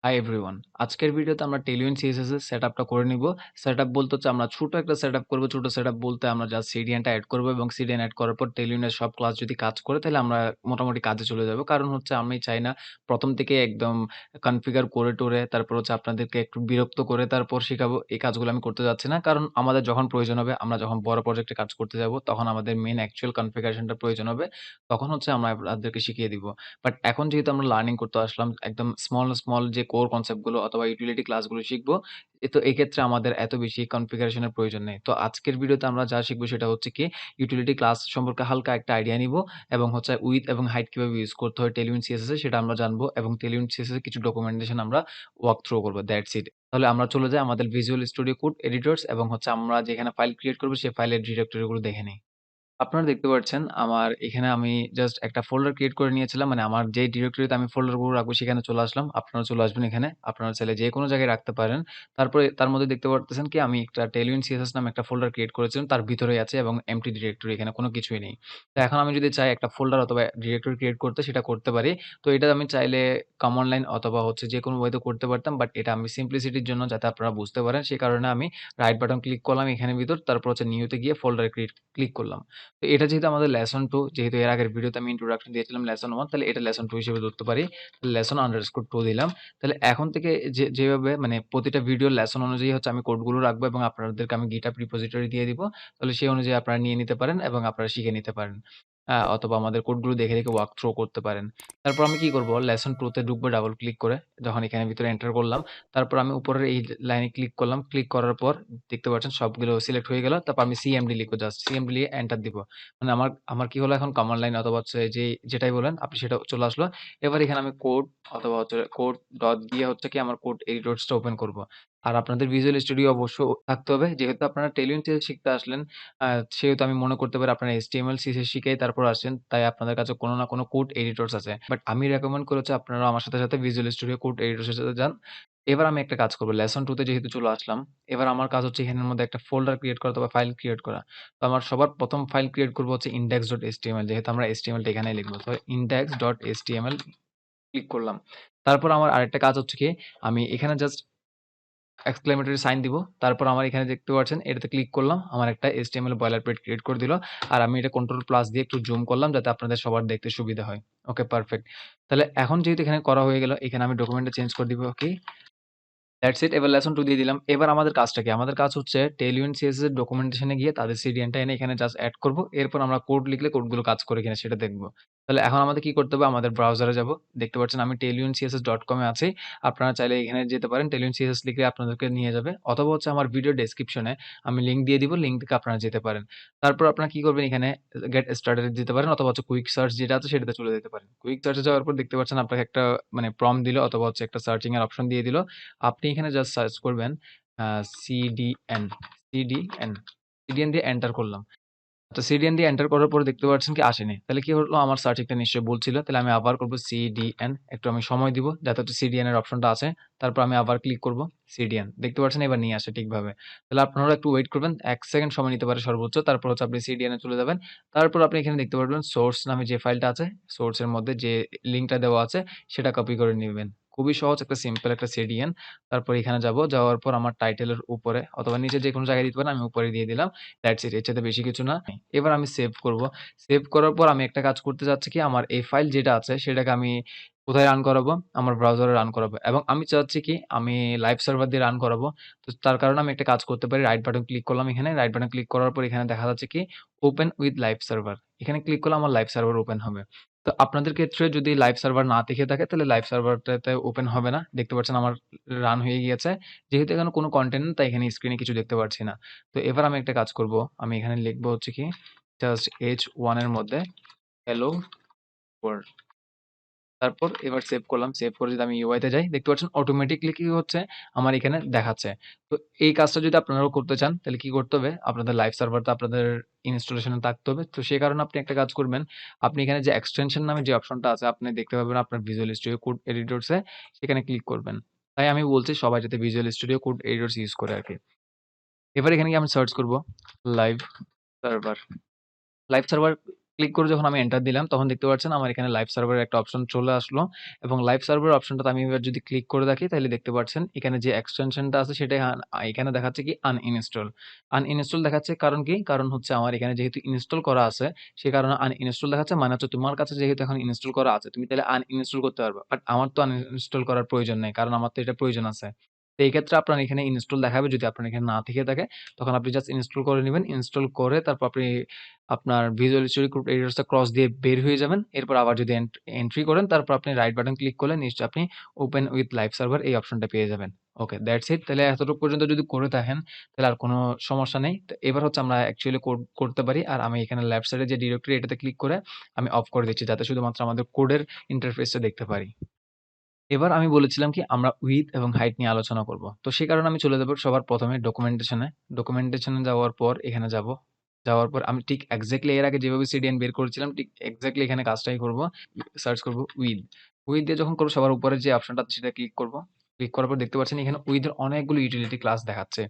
Hi everyone. আজকের ভিডিওতে আমরা Tailwind CSS এর সেটআপটা করে নিব। সেটআপ বলতে হচ্ছে আমরা ছোট একটা সেটআপ করব। ছোট সেটআপ বলতে আমরা জাস্ট সিডিএনটা এড করব এবং সিডিএন এড করার পর Tailwind এর সব ক্লাস যদি কাজ করে তাহলে আমরা মোটামুটি কাজে চলে যাব। কারণ হচ্ছে আমি চাই না ১ম থেকে একদম কনফিগার করে টরে তারপর হচ্ছে আপনাদেরকে একটু বিরক্ত করে তারপর শিখাবো। এই কাজগুলো আমি করতে যাচ্ছি না। কারণ আমাদের যখন প্রয়োজন হবে, আমরা যখন বড় প্রজেক্টে কাজ করতে যাব তখন আমাদের মেইন অ্যাকচুয়াল কনফিগারেশনটা প্রয়োজন হবে। তখন হচ্ছে আমরা আপনাদেরকে শিখিয়ে দিব। বাট এখন যেহেতু আমরা লার্নিং করতে আসলাম, একদম স্মল যে কোর কনসেপ্ট গুলো অথবা ইউটিলিটি ক্লাসগুলো শিখবো। তো এক্ষেত্রে আমাদের এত বেশি কনফিগারেশন এর প্রয়োজন নেই। তো আজকের ভিডিওতে আমরা যা শিখবো সেটা হচ্ছে কি ইউটিলিটি ক্লাস সম্পর্কে হালকা একটা আইডিয়া নিবো এবং হচ্ছে উইথ এবং হাইট কিভাবে ইউজ করতে হয় Tailwind CSS এ সেটা আমরা জানবো এবং Tailwind CSS এর কিছু ডকুমেন্টেশন আমরা ওয়াক থ্রু করবো। That's it. তাহলে আমরা চলে যাই আমাদের ভিজুয়াল স্টুডিও কোড এডিটরস এবং হচ্ছে আমরা যেখানে ফাইল ক্রিয়েট করবো সেই ফাইলের ডিরেক্টরি গুলো দেখে নিই। আপনারা দেখতে পাচ্ছেন আমার এখানে আমি জাস্ট একটা ফোল্ডার ক্রিয়েট করে নিয়েছিলাম। মানে আমার যে ডিরেক্টরিতে আমি ফোল্ডারগুলো রাখবো সেখানে চলে আসলাম। আপনারা চলে আসবেন এখানে। আপনারা চাইলে যেকোনো জায়গায় রাখতে পারেন। তারপরে তার মধ্যে দেখতে পারতেছেন কি আমি একটা Tailwind CSS নামে একটা ফোল্ডার ক্রিয়েট করেছিলাম। তার ভিতরেই আছে এবং এম্পটি ডিরেক্টরি এখানে কোনো কিছুই নেই। তো এখন আমি যদি চাই একটা ফোল্ডার অথবা ডিরেক্টরি ক্রিয়েট করতে সেটা করতে পারি। তো এটা আমি চাইলে কমান্ড লাইন অথবা হচ্ছে যেকোনো ওয়েতে করতে পারতাম। বাট এটা আমি সিম্পলিসিটির জন্য যাতে আপনারা বুঝতে পারেন সে কারণে আমি রাইট বাটন ক্লিক করলাম এখানে ভিতর। তারপর হচ্ছে নিউ তে গিয়ে ফোল্ডার ক্লিক করলাম। তো এটা যেহেতু আমাদের লেসন 2 যেহেতু এর আগের ভিডিওতে আমি ইন্ট্রোডাকশন দিয়েছিলাম লেসন 1 তাহলে এটা লেসন 2 হিসেবে ধরতে পারি। লেসন আন্ডারস্কোর 2 দিলাম। তাহলে এখন থেকে যেভাবে মানে প্রতিটা ভিডিওর লেসন অনুযায়ী হচ্ছে আমি কোডগুলো রাখবো এবং আপনাদেরকে আমি GitHub রিপোজিটরি দিয়ে দিব। তাহলে সেই অনুযায়ী আপনারা নিয়ে নিতে পারেন এবং আপনারা শিখে নিতে পারেন। অথবা আমাদের কোডগুলো দেখে ওয়াক থ্রু করতে পারেন। তারপর আমি কি করব লেসন 2 তে ঢুকবো ডাবল ক্লিক করে। যখন এখানে ভিতরে এন্টার করলাম, তারপর আমি উপরের এই লাইনে ক্লিক করলাম। ক্লিক করার পর দেখতে পাচ্ছেন সবগুলো সিলেক্ট হয়ে গেল। তারপর আমি সিএমডি লিখবো জাস্ট। সিএমডি লিখে এন্টার দিব। মানে আমার আমার কি হলো এখন কমান্ড লাইন অথবা হচ্ছে যেটাই বলেন আপনি সেটা চলে আসলো। এবার এখানে আমি কোড অথবা হচ্ছে কোড ডট দিয়ে হচ্ছে কি আমার কোড এডিটরসটা ওপেন করব। আর আপনাদের ভিজুয়াল স্টুডিও অবশ্য থাকতে হবে। যেহেতু আপনারা Tailwind CSS শিখতে আসলেন, সেহেতু আমি মনে করতে পারি আপনারা HTML CSS শিখেই তারপর আসছেন। তাই আপনাদের কাছে কোনো না কোনো কোড এডিটরস আছে। বাট আমি রেকমেন্ড করি হচ্ছে আপনারা আমার সাথে ভিজুয়াল স্টুডিও কোড এডিটরস এর সাথে যান। এবার আমি একটা কাজ করব। লেসন 2 তে যেহেতু চলে আসলাম, এবার আমার কাজ হচ্ছে এখানের মধ্যে একটা ফোল্ডার ক্রিয়েট করা অথবা ফাইল ক্রিয়েট করা। তো আমার সবার ১ম ফাইল ক্রিয়েট করব হচ্ছে index.html যেহেতু আমরা HTML টা এখানেই লিখব। তো index.html ক্লিক করলাম। তারপর আমার আরেকটা কাজ হচ্ছে কি আমি এখানে জাস্ট এক্সক্লেমেটরি সাইন দিব। তারপর আমার এখানে দেখতে পাচ্ছেন এটাতে ক্লিক করলাম। আমার একটা HTML বয়লারপ্লেট ক্রিয়েট করে দিল। আর আমি এটা কন্ট্রোল প্লাস দিয়ে একটু জুম করলাম যাতে আপনাদের সবার দেখতে সুবিধা হয়। Okay perfect. তাহলে এখন যেহেতু এখানে করা হয়ে গেল, এখানে আমি ডকুমেন্টটা চেঞ্জ করে দিব। ওকে। That's it. এবার লেসন 2 দিয়ে দিলাম। এবার আমাদের কাজটা কি? আমাদের কাজ হচ্ছে Tailwind CSS এর ডকুমেন্টেশন এ গিয়ে তাদের সিডিএনটা এনে এখানে জাস্ট এড করব। এরপর আমরা কোড লিখলে কোডগুলো কাজ করে কিনা সেটা দেখব। তাহলে এখন আমাদের কি করতে হবে? আমাদের ব্রাউজারে যাব। দেখতে পাচ্ছেন আমি tailwindcss.com এ আছি। আপনারা চাইলে এখানে যেতে পারেন। Tailwind CSS লিখলে আপনাদেরকে নিয়ে যাবে। অথবা হচ্ছে আমার ভিডিও ডেসক্রিপশনে আমি লিংক দিয়ে দিব। লিংক থেকে আপনারা যেতে পারেন। তারপর আপনারা কি করবেন এখানে গেট স্টার্টেড এ যেতে পারেন অথবা হচ্ছে কুইক সার্চ যেটা আছে সেটাতে চলে যেতে পারেন। কুইক সার্চে যাওয়ার পর দেখতে পাচ্ছেন আপনাকে একটা মানে প্রম্পট দিল অথবা হচ্ছে একটা সার্চিং এর অপশন দিয়ে দিল। আপনি এখানে জাস্ট সার্চ করবেন সিডিএন, সিডিএন, সিডিএন দিয়ে এন্টার করলাম। তো সিডিএন দিয়ে এন্টার করার পরে দেখতে পাচ্ছেন কি আসেনি। তাহলে কি হলো আমার সার্চিংটা নিশ্চয়ই ভুল ছিল। তাহলে আমি আবার করব সিডিএন, একটু আমি সময় দিব যাতে হচ্ছে সিডিএন এর অপশনটা আছে। তারপর আমি আবার ক্লিক করব সিডিএন। দেখতে পাচ্ছেন এবার নিয়ে আসে ঠিকভাবে। তাহলে আপনারা একটু ওয়েট করবেন। ১ সেকেন্ড সময় নিতে পারে সর্বোচ্চ। তারপর হচ্ছে আপনি সিডিএন এ চলে যাবেন। তারপর আপনি এখানে দেখতে পারবেন সোর্স নামে যে ফাইলটা আছে, সোর্স এর মধ্যে যে লিংকটা দেওয়া আছে সেটা কপি করে নিবেন। খুবই সহজ একটা সিম্পল একটা সিডিএন। তারপর এখানে যাব। যাওয়ার পর আমার টাইটেলের উপরে অথবা নিচে যেকোনো জায়গায় দিতে পারেন। আমি উপরে দিয়ে দিলাম। That's it. এর চাইতে বেশি কিছু না। এবার আমি সেভ করব। সেভ করার পর আমি একটা কাজ করতে যাচ্ছি কি আমার এই ফাইল যেটা আছে সেটাকে আমি কোথায় রান করাবো? আমার ব্রাউজারে রান করাবো। এবং আমি চাচ্ছি কি আমি লাইভ সার্ভার দিয়ে রান করাবো। তো তার কারণে আমি একটা কাজ করতে পারি। রাইট বাটন ক্লিক করলাম এখানে। রাইট বাটন ক্লিক করার পর এখানে দেখা যাচ্ছে কি ওপেন উইথ লাইভ সার্ভার। এখানে ক্লিক করলে আমার লাইভ সার্ভার ওপেন হবে। তো আপনাদের ক্ষেত্রে যদি লাইভ সার্ভার না দেখে থাকে তাহলে লাইভ সার্ভারটাতে ওপেন হবে না। দেখতে পাচ্ছেন আমার রান হয়ে গিয়েছে। যেহেতু এখানে কোনো কনটেন্ট নেই তাই এখানে স্ক্রিনে কিছু দেখতে পাচ্ছি না। তো এবার আমি একটা কাজ করব। আমি এখানে লিখবো হচ্ছে কি জাস্ট H1 এর মধ্যে hello world। তারপর এবার সেভ করলাম। সেভ করে যদি আমি UI তে যাই দেখতে পাচ্ছেন অটোমেটিক্যালি কি হচ্ছে আমার এখানে দেখাচ্ছে। তো এই কাজটা যদি আপনারাও করতে চান তাহলে কি করতে হবে? আপনাদের লাইভ সার্ভারটা আপনাদের ইনস্টলেশন এ থাকতে হবে। তো সেই কারণে আপনি একটা কাজ করবেন। আপনি এখানে যে এক্সটেনশন নামে যে অপশনটা আছে আপনি দেখতে পাবেন আপনার ভিজুয়াল স্টুডিও কোড এডিটরস এ সেখানে ক্লিক করবেন। তাই আমি বলছি সবাই যাতে visual studio code editors use করে আরকি। এবার এখানে গিয়ে আমি সার্চ করব live server. Live server click করে যখন আমি এন্টার দিলাম তখন দেখতে পাচ্ছেন আমার এখানে লাইভ সার্ভারের একটা অপশন চলে আসলো এবং লাইভ সার্ভারের অপশনটাতে আমি এবার যদি ক্লিক করে দেখি তাহলে দেখতে পাচ্ছেন এখানে যে এক্সটেনশনটা আছে সেটা এখানে দেখাচ্ছে কি আনইনস্টল। আনইনস্টল দেখাচ্ছে কারণ কি? কারণ হচ্ছে আমার এখানে যেহেতু ইনস্টল করা আছে সে কারণে আনইনস্টল দেখাচ্ছে, মানে হচ্ছে তোমার কাছে যেহেতু এখন ইনস্টল করা আছে তুমি তাহলে আনইনস্টল করতে পারবে। বাট আমার তো আনইনস্টল করার প্রয়োজন নেই কারণ আমার তো এটা প্রয়োজন আছে। তো এই ক্ষেত্রে আপনার এখানে ইনস্টল দেখাবে, যদি আপনার এখানে না থেকে থাকে তখন আপনি জাস্ট ইনস্টল করে নিবেন। ইনস্টল করে তারপর আপনি আপনার ভিজুয়াল স্টুডিও কোড এডিটরটা ক্রস দিয়ে বের হয়ে যাবেন। এরপর আবার যদি এন্ট্রি করেন তারপর আপনি রাইট বাটন ক্লিক করলে নিশ্চয়ই আপনি ওপেন উইথ লাইভ সার্ভার এই অপশনটা পেয়ে যাবেন। ওকে, দ্যাটস ইট। তাহলে এতটুকু পর্যন্ত যদি করে থাকেন তাহলে আর কোনো সমস্যা নেই। তো এবার হচ্ছে আমরা অ্যাকচুয়ালি কোড করতে পারি। আর আমি এখানে লেফট সাইডে যে ডিরেক্টরি এটাতে ক্লিক করে আমি অফ করে দিচ্ছি যাতে শুধুমাত্র আমাদের কোডের ইন্টারফেসটা দেখতে পারি। এবার আমি বলেছিলাম কি আমরা উইডথ এবং হাইট নিয়ে আলোচনা করব। তো সেই কারণে আমি চলে যাব সবার ১ম এ ডকুমেন্টেশনে। ডকুমেন্টেশনে যাওয়ার পর এখানে যাব। যাওয়ার পর আমি ঠিক এক্সাক্টলি এর আগে যেভাবে সিডিএন বের করেছিলাম ঠিক এক্সাক্টলি এখানে কাজটাই করব। সার্চ করব উইথ। উইথ দিয়ে যখন করব সবার উপরে যে অপশনটা আছে সেটা ক্লিক করব। ক্লিক করার পর দেখতে পাচ্ছেন এখানে উইথ এর অনেকগুলো ইউটিলিটি ক্লাস দেখাচ্ছে।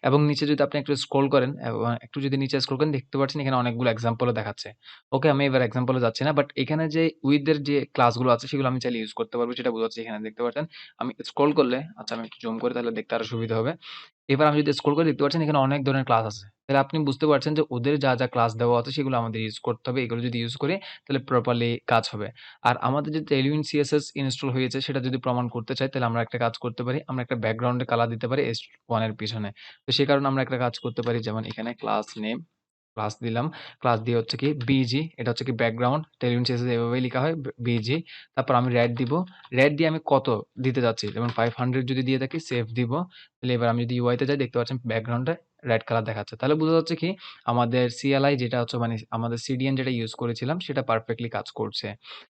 এবং নিচে যদি আপনি একটু স্ক্রল করেন এবং একটু যদি নিচে স্ক্রল করেন দেখতে পাচ্ছেন এখানে অনেকগুলো এক্সাম্পলও দেখাচ্ছে। ওকে, আমি এবার এক্সাম্পল এ যাচ্ছি না। বাট এখানে যে উইথ এর যে ক্লাসগুলো আছে সেগুলো আমি চাইলে ইউজ করতে পারবো সেটা বোঝাচ্ছে এখানে দেখতে পাচ্ছেন। আমি স্ক্রল করলে আচ্ছা আমি একটু জুম করি তাহলে দেখতে আরো সুবিধা হবে। এবার আমি যদি স্ক্রল করে দেখতে পাচ্ছেন এখানে অনেক ধরনের ক্লাস আছে। তাহলে আপনি বুঝতে পারছেন যে ওদের যা ক্লাস দেওয়া আছে সেগুলো আমাদের ইউজ করতে হবে। এগুলো যদি ইউজ করি তাহলে প্রপারলি কাজ হবে। আর আমাদের যে Tailwind CSS ইনস্টল হয়েছে সেটা যদি প্রমাণ করতে চাই তাহলে আমরা একটা কাজ করতে পারি। আমরা একটা ব্যাকগ্রাউন্ডে কালার দিতে পারি S1 এর পিছনে। তো সে কারণে আমরা একটা কাজ করতে পারি, যেমন এখানে ক্লাস নেম ক্লাস দিলাম। ক্লাস দিয়ে হচ্ছে কি বিজি, এটা হচ্ছে কি ব্যাকগ্রাউন্ড। Tailwind CSS এভাবেই লিখা হয় বিজি। তারপর আমি রেট দিব। রেট দিয়ে আমি কত দিতে যাচ্ছি, যেমন 500 যদি দিয়ে থাকি সেভ দিব। তাহলে এবার আমি যদি UI তে যাই দেখতে পাচ্ছেন ব্যাকগ্রাউন্ডে রেড কালার দেখাচ্ছে। তাহলে বোঝা যাচ্ছে কি আমাদের CLI যেটা হচ্ছে মানে আমাদের CDN যেটা ইউজ করেছিলাম সেটা পারফেক্টলি কাজ করছে।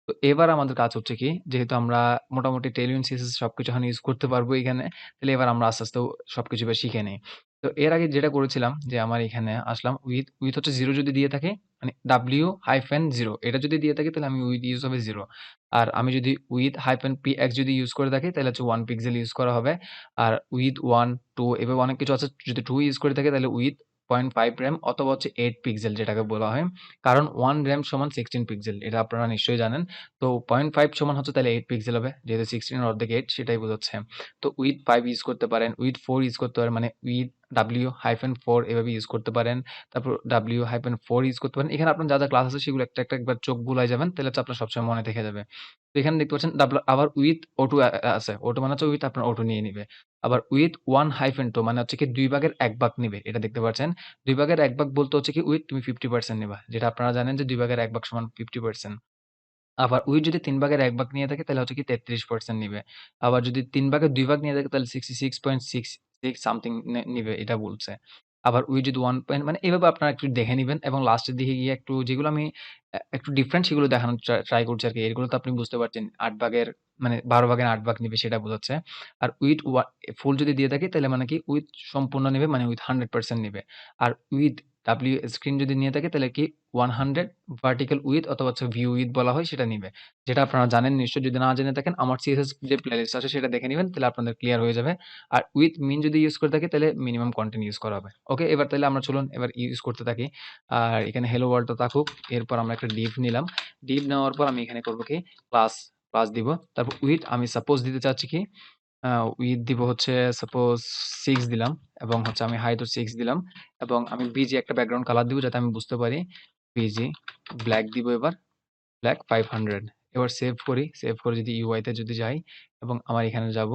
তো এবার আমাদের কাজ হচ্ছে কি, যেহেতু আমরা মোটামুটি Tailwind CSS সবকিছু এখন ইউজ করতে পারবো এখানে, তাহলে এবার আমরা আস্তে সবকিছু এবার শিখে নেই। তো এর আগে যেটা করেছিলাম যে আমার এখানে আসলাম উইথ হচ্ছে 0 যদি দিয়ে থাকে মানে W-0 এটা যদি দিয়ে থাকে তাহলে আমি উইথ ইউজ হবে 0। আর আমি যদি with-px যদি ইউজ করে থাকি তাহলে হচ্ছে 1 পিক্সেল ইউজ করা হবে। আর উইথ 1, 2 এভাবে অনেক কিছু আছে। যদি 2 ইউজ করে থাকে তাহলে উইথ 0.5 র‍্যাম অথবা হচ্ছে 8 পিক্সেল যেটাকে বলা হয়। কারণ 1 র‍্যাম সমান 16 পিক্সেল। এটা আপনারা নিশ্চয়ই জানেন। তো 0.5 সমান হচ্ছে তাহলে 8 পিক্সেল হবে। যেহেতু 16 এর অর্ধেক 8 সেটাই বোঝাচ্ছে। তো উইথ 5 ইউজ করতে পারেন, উইথ 4 ইউজ করতে পারেন, মানে উইথ W-4 এভাবে ইউজ করতে পারেন। তারপর W-4 ইউজ করতে পারেন। এখানে আপনার যা ক্লাস আছে সেগুলো একটা একবার চোখ বুলায় যাবেন। তাহলে হচ্ছে আপনার সবসময় মনে থেকে যাবে। তো এখানে দেখতে পাচ্ছেন আবার উইথ অটো আছে। অটো মানে হচ্ছে উইথ আপনার অটো নিয়ে নিবে। আবার উইথ 1-2 মানে হচ্ছে কি 2 ভাগের 1 ভাগ নিবে। এটা দেখতে পাচ্ছেন। 2 ভাগের 1 ভাগ বলতে হচ্ছে কি উইথ তুমি 50% নিবা। যেটা আপনারা জানেন যে 2 ভাগের 1 ভাগ সমান 50%। আবার উইথ যদি ৩ ভাগের ১ ভাগ নিয়ে থাকে তাহলে হচ্ছে কি 33% নিবে। আবার যদি ৩ ভাগের ২ ভাগ নিয়ে থাকে তাহলে 66.66 সামথিং নিবে এটা বলছে। আবার উইথ যদি 1 পয়েন্ট মানে এভাবে আপনারা একটু দেখে নিবেন এবং লাস্টের দিকে গিয়ে একটু যেগুলো আমি একটু ডিফারেন্ট সেগুলো দেখানোর ট্রাই করছি আরকি। এগুলো তো আপনি বুঝতে পারছেন ৮ ভাগের মানে ১২ ভাগের ৮ ভাগ নিবে সেটা বোঝাচ্ছে। আর উইথ ফুল যদি দিয়ে থাকে তাহলে মানে কি উইথ সম্পূর্ণ নিবে মানে উইথ 100% নিবে। আর উইথ স্ক্রিন যদি নিয়ে থাকে তাহলে কি 100 ভার্টিক্যাল উইথ অথবা হচ্ছে ভিউ উইথ বলা হয় সেটা নিবে। যেটা আপনারা জানেন নিশ্চয়ই, যদি না জেনে থাকেন আমার CSS যে প্লেলিস্ট আছে সেটা দেখে নিবেন তাহলে আপনাদের ক্লিয়ার হয়ে যাবে। আর উইথ মিন যদি ইউজ করে থাকি তাহলে মিনিমাম কনটেন্ট ইউজ করা হবে। ওকে, এবার তাহলে আমরা চলুন এবার ইউজ করতে থাকি। আর এখানে হেলো ওয়ার্ল্ডটা থাকুক। এরপর আমরা একটা ডিভ নিলাম। ডিভ নেওয়ার পর আমি এখানে করব কি ক্লাস ক্লাস দিব। তারপর উইথ আমি সাপোজ দিতে চাচ্ছি কি আ উইথ দিব হচ্ছে সাপোজ 6 দিলাম এবং হচ্ছে আমি হাইট ও 6 দিলাম এবং আমি বিজি একটা ব্যাকগ্রাউন্ড কালার দিব যাতে আমি বুঝতে পারি। বিজি ব্লাক দিব এবার। ব্লাক 500। এবার সেভ করি। সেভ করে যদি UI তে যদি যাই এবং আমার এখানে যাব।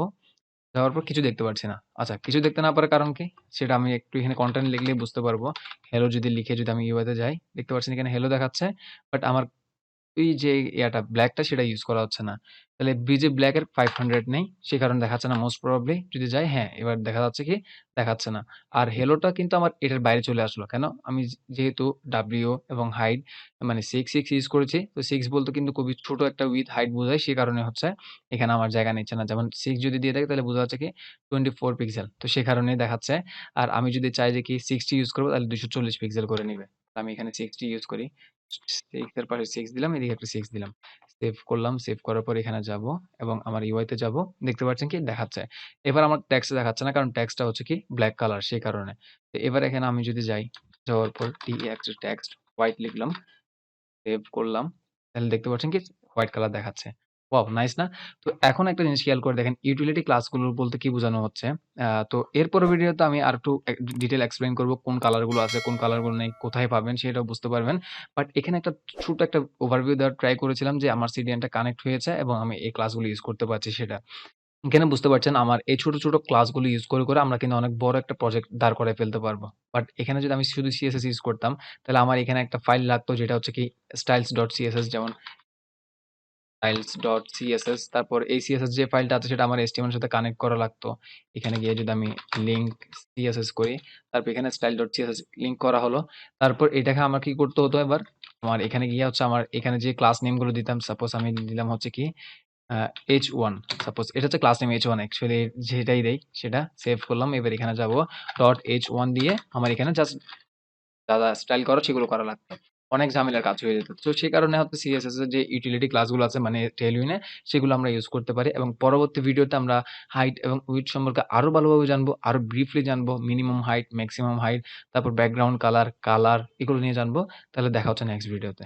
যাওয়ার পর কিছু দেখতে পারছি না। আচ্ছা, কিছু দেখতে না পারার কারণ কি? সেটা আমি একটু এখানে কনটেন্ট লিখলেই বুঝতে পারবো। হ্যালো যদি লিখে যদি আমি UI তে যাই, দেখতে পাচ্ছেন এখানে হ্যালো দেখাচ্ছে। বাট আমার ওই যে ইয়াটা ব্লাকটা সেটা ইউজ করা হচ্ছে না। তাহলে ব্রিজে ব্লাক এর 500 নেই। সে কারণে দেখাচ্ছে না মোস্ট প্রবাবলি। যদি যাই হ্যাঁ, এবার দেখা যাচ্ছে কি দেখাচ্ছে না। আর হেলোটা কিন্তু আমার এটার বাইরে চলে আসলো। কেন? আমি যেহেতু W এবং হাইট মানে 6 ইউজ করেছি। তো 6 বলতে কিন্তু খুবই ছোট একটা উইথ হাইট বোঝায়। সে কারণে হচ্ছে এখানে আমার জায়গা নিচ্ছে না। যেমন 6 যদি দিয়ে থাকে তাহলে বোঝা যাচ্ছে কি 24 পিক্সেল। তো সে কারণেই দেখাচ্ছে। আর আমি যদি চাই যে কি 60 ইউজ করব তাহলে 240 পিক্সেল করে নিবে। আমি এখানে 60 ইউজ করি। 6 এর পাশে 6 দিলাম, এদিকে একটা 6 দিলাম। সেভ করলাম। সেভ করার পর এখানে যাব এবং আমার UI তে যাব। দেখতে পাচ্ছেন কি দেখাচ্ছে। এবার আমার টেক্সট দেখাচ্ছে না কারণ টেক্সটটা হচ্ছে কি ব্লাক কালার সেই কারণে। তো এবার এখানে আমি যদি যাই, যাওয়ার পর text টেক্সট হোয়াইট লিখলাম। সেভ করলাম। তাহলে দেখতে পাচ্ছেন কি হোয়াইট কালার দেখাচ্ছে। ওয়াও! নাইস না? তো এখন একটা জিনিস খেয়াল করে দেখেন ইউটিলিটি ক্লাসগুলো বলতে কি বোঝানো হচ্ছে। তো এর পরের ভিডিওতে আমি আরেকটু ডিটেইল এক্সপ্লেইন করব কোন কালারগুলো আছে, কোন কালারগুলো নেই, কোথায় পাবেন সেটাও বুঝতে পারবেন। বাট এখানে একটা ছোট একটা ওভারভিউ দেওয়ার ট্রাই করেছিলাম যে আমার সিডিএনটা কানেক্ট হয়েছে এবং আমি এই ক্লাসগুলো ইউজ করতে পারছি সেটা। এখানে বুঝতে পারছেন আমার এই ছোট, ছোট ক্লাসগুলো ইউজ করে আমরা কিন্তু অনেক বড় একটা প্রজেক্ট দাঁড় করায় ফেলতে পারবো। বাট এখানে যদি আমি শুধু সিএসএস ইউজ করতাম, তাহলে আমার এখানে একটা ফাইল লাগতো যেটা হচ্ছে কি styles.css যেমন styles.css তারপর এই সিএসএস যে ফাইলটা আছে সেটা আমার HTML এর সাথে কানেক্ট করা লাগতো। এখানে গিয়ে যদি আমি লিঙ্ক CSS করি, তারপর এখানে style.css লিঙ্ক করা হলো। তারপর এটাকে আমার কি করতে হতো এবার? আমার এখানে গিয়ে হচ্ছে আমার এখানে যে ক্লাস নেম গুলো দিতাম সাপোজ আমি দিলাম হচ্ছে কি আ H1 সাপোজ এটা হচ্ছে ক্লাস নেম H1 অ্যাকচুয়ালি যেটাই দেই সেটা সেভ করলাম। এবার এখানে যাবো .h1 দিয়ে আমার এখানে জাস্ট যা, যা স্টাইল করা সেগুলো করা লাগতো। অনেক ঝামেলার কাজ হয়ে যেত। তো সেই কারণে হচ্ছে CSS এর যে ইউটিলিটি ক্লাসগুলো আছে মানে Tailwind এ সেগুলো আমরা ইউজ করতে পারি এবং পরবর্তী ভিডিওতে আমরা হাইট এবং উইডথ সম্পর্কে আরো ভালোভাবে জানবো, আরো ব্রিফলি জানবো। মিনিমাম হাইট, মেক্সিমাম হাইট, তারপর ব্যাকগ্রাউন্ড কালার এগুলো নিয়ে জানবো। তাহলে দেখা হচ্ছে নেক্সট ভিডিওতে।